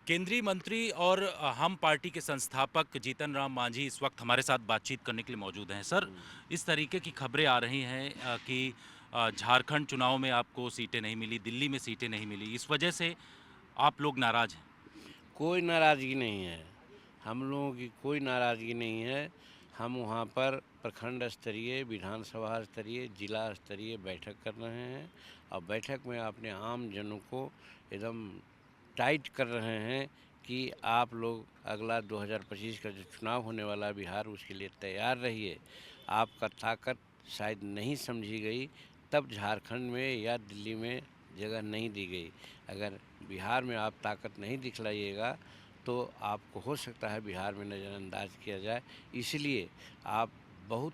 केंद्रीय मंत्री और हम पार्टी के संस्थापक जीतन राम मांझी इस वक्त हमारे साथ बातचीत करने के लिए मौजूद हैं। सर, इस तरीके की खबरें आ रही हैं कि झारखंड चुनाव में आपको सीटें नहीं मिली, दिल्ली में सीटें नहीं मिली, इस वजह से आप लोग नाराज़ हैं। कोई नाराज़गी नहीं है। हम लोगों की कोई नाराज़गी नहीं है। हम वहाँ पर प्रखंड स्तरीय, विधानसभा स्तरीय, जिला स्तरीय बैठक कर रहे हैं और बैठक में अपने आम जनों को एकदम टाइट कर रहे हैं कि आप लोग अगला 2025 का जो चुनाव होने वाला है बिहार, उसके लिए तैयार रहिए। आपका ताकत शायद नहीं समझी गई, तब झारखंड में या दिल्ली में जगह नहीं दी गई। अगर बिहार में आप ताकत नहीं दिखलाइएगा तो आपको हो सकता है बिहार में नज़रअंदाज किया जाए। इसलिए आप बहुत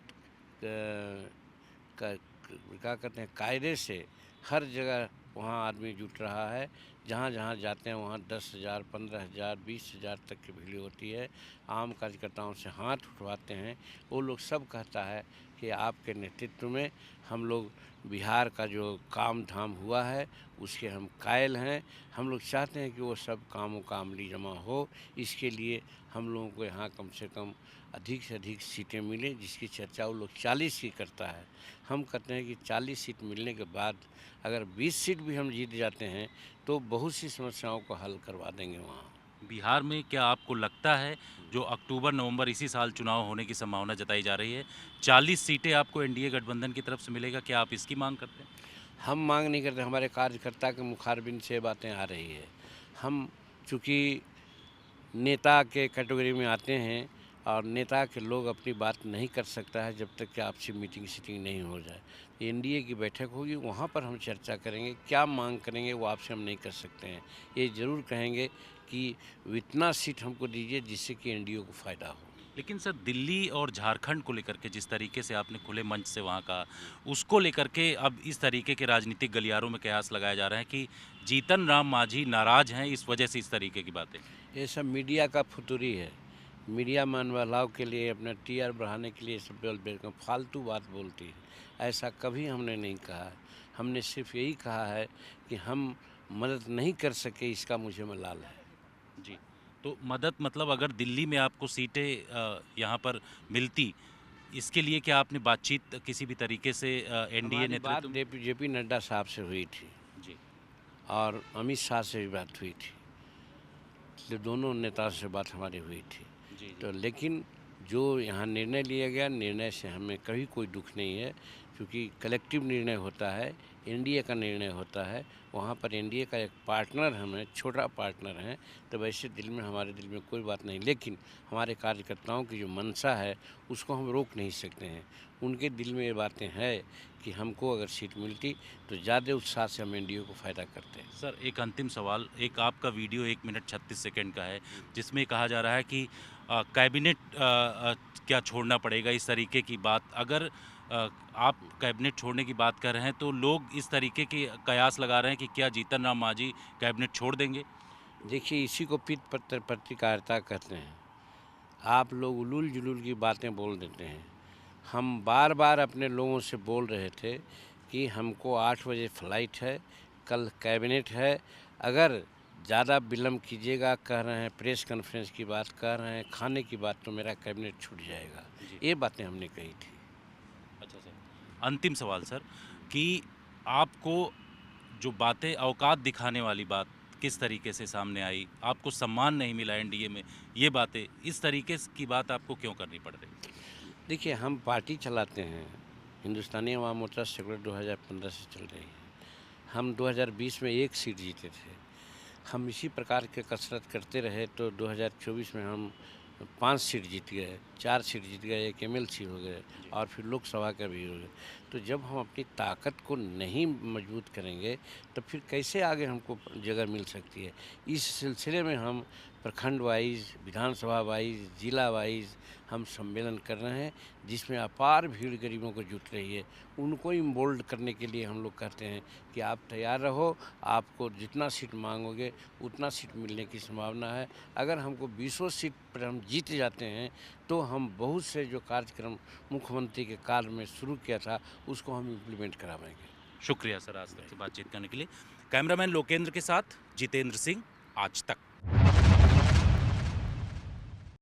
क्या कहते हैं, कायदे से हर जगह वहाँ आदमी जुट रहा है। जहाँ जहाँ जाते हैं वहाँ 10,000, 15,000, 20,000 तक की भीड़ होती है। आम कार्यकर्ताओं से हाथ उठवाते हैं। वो लोग सब कहता है कि आपके नेतृत्व में हम लोग बिहार का जो काम धाम हुआ है उसके हम कायल हैं। हम लोग चाहते हैं कि वो सब कामों का अमली जमा हो। इसके लिए हम लोगों को यहाँ कम से कम अधिक से अधिक सीटें मिलें, जिसकी चर्चा वो लोग 40 की करता है। हम कहते हैं कि 40 सीट मिलने के बाद अगर 20 सीट भी हम जीत जाते हैं तो बहुत सी समस्याओं को हल करवा देंगे वहाँ। बिहार में क्या आपको लगता है, जो अक्टूबर-नवंबर इसी साल चुनाव होने की संभावना जताई जा रही है, 40 सीटें आपको एनडीए गठबंधन की तरफ से मिलेगा, क्या आप इसकी मांग करते हैं? हम मांग नहीं करते, हमारे कार्यकर्ता के मुखारबिन से बातें आ रही है। हम चूँकि नेता के कैटेगरी में आते हैं और नेता के लोग अपनी बात नहीं कर सकता है जब तक कि आपसी मीटिंग सीटिंग नहीं हो जाए। एनडीए की बैठक होगी, वहाँ पर हम चर्चा करेंगे, क्या मांग करेंगे वो आपसे हम नहीं कर सकते हैं। ये ज़रूर कहेंगे कि इतना सीट हमको दीजिए जिससे कि एनडीए को फ़ायदा हो। लेकिन सर, दिल्ली और झारखंड को लेकर के जिस तरीके से आपने खुले मंच से वहाँ कहा, उसको लेकर के अब इस तरीके के राजनीतिक गलियारों में कयास लगाया जा रहा है कि जीतन राम मांझी नाराज़ हैं, इस वजह से इस तरीके की बातें। ये सब मीडिया का फुतूरी है। मीडिया मन बहलाव के लिए, अपना टीआर बढ़ाने के लिए सब फालतू बात बोलती है। ऐसा कभी हमने नहीं कहा है। हमने सिर्फ यही कहा है कि हम मदद नहीं कर सके, इसका मुझे मलाल है। जी, तो मदद मतलब अगर दिल्ली में आपको सीटें यहाँ पर मिलती, इसके लिए क्या आपने बातचीत किसी भी तरीके से एनडीए हमारी बात नेतृत्व में? जेपी नड्डा साहब से हुई थी जी, और अमित शाह से भी बात हुई थी। ये दोनों नेताओं से बात हमारी हुई थी। जी, जी। तो लेकिन जो यहाँ निर्णय लिया गया, निर्णय से हमें कभी कोई दुख नहीं है, क्योंकि कलेक्टिव निर्णय होता है, एनडीए का निर्णय होता है। वहाँ पर एनडीए का एक पार्टनर हम हैं, छोटा पार्टनर हैं, तो वैसे हमारे दिल में कोई बात नहीं। लेकिन हमारे कार्यकर्ताओं की जो मंशा है उसको हम रोक नहीं सकते हैं। उनके दिल में ये बातें हैं कि हमको अगर सीट मिलती तो ज़्यादा उत्साह से हम एनडीए को फ़ायदा करते हैं। सर, एक अंतिम सवाल, एक आपका वीडियो 1 मिनट 36 सेकंड का है, जिसमें कहा जा रहा है कि कैबिनेट क्या छोड़ना पड़ेगा, इस तरीके की बात। अगर आप कैबिनेट छोड़ने की बात कर रहे हैं, तो लोग इस तरीके के कयास लगा रहे हैं कि क्या जीतन राम मांझी कैबिनेट छोड़ देंगे? देखिए, इसी को पत्रकारिता कहते हैं। आप लोग उलूल-जुलूल की बातें बोल देते हैं। हम बार-बार अपने लोगों से बोल रहे थे कि हमको 8 बजे फ्लाइट है, कल कैबिनेट है। अगर ज़्यादा विलम्ब कीजिएगा, कह रहे हैं प्रेस कॉन्फ्रेंस की बात, कह रहे हैं खाने की बात, तो मेरा कैबिनेट छूट जाएगा। जी। ये बातें हमने कही थी। अच्छा सर, अंतिम सवाल सर, कि आपको जो बातें औकात दिखाने वाली बात किस तरीके से सामने आई? आपको सम्मान नहीं मिला एनडीए में, ये बातें, इस तरीके की बात आपको क्यों करनी पड़ रही? देखिए, हम पार्टी चलाते हैं, हिंदुस्तानी अवाम मोर्चा सेक्युलर 2015 से चल रही है। हम 2020 में 1 सीट जीते थे। हम इसी प्रकार के कसरत करते रहे तो 2024 में हम 5 सीट जीत गए, 4 सीट जीत गए, 1 एमएलसी हो गए और फिर लोकसभा का भी हो गए। तो जब हम अपनी ताकत को नहीं मजबूत करेंगे तो फिर कैसे आगे हमको जगह मिल सकती है। इस सिलसिले में हम प्रखंड वाइज़, विधानसभा वाइज़, जिला वाइज़ हम सम्मेलन कर रहे हैं, जिसमें अपार भीड़ गरीबों को जुट रही है। उनको इम्बोल्ड करने के लिए हम लोग कहते हैं कि आप तैयार रहो, आपको जितना सीट मांगोगे उतना सीट मिलने की संभावना है। अगर हमको 20 सीट पर हम जीत जाते हैं तो हम बहुत से जो कार्यक्रम मुख्यमंत्री के काल में शुरू किया था उसको हम इम्प्लीमेंट कराएंगे। शुक्रिया सर, आज तक से बातचीत करने के लिए। कैमरामैन लोकेंद्र के साथ जितेंद्र सिंह, आज तक।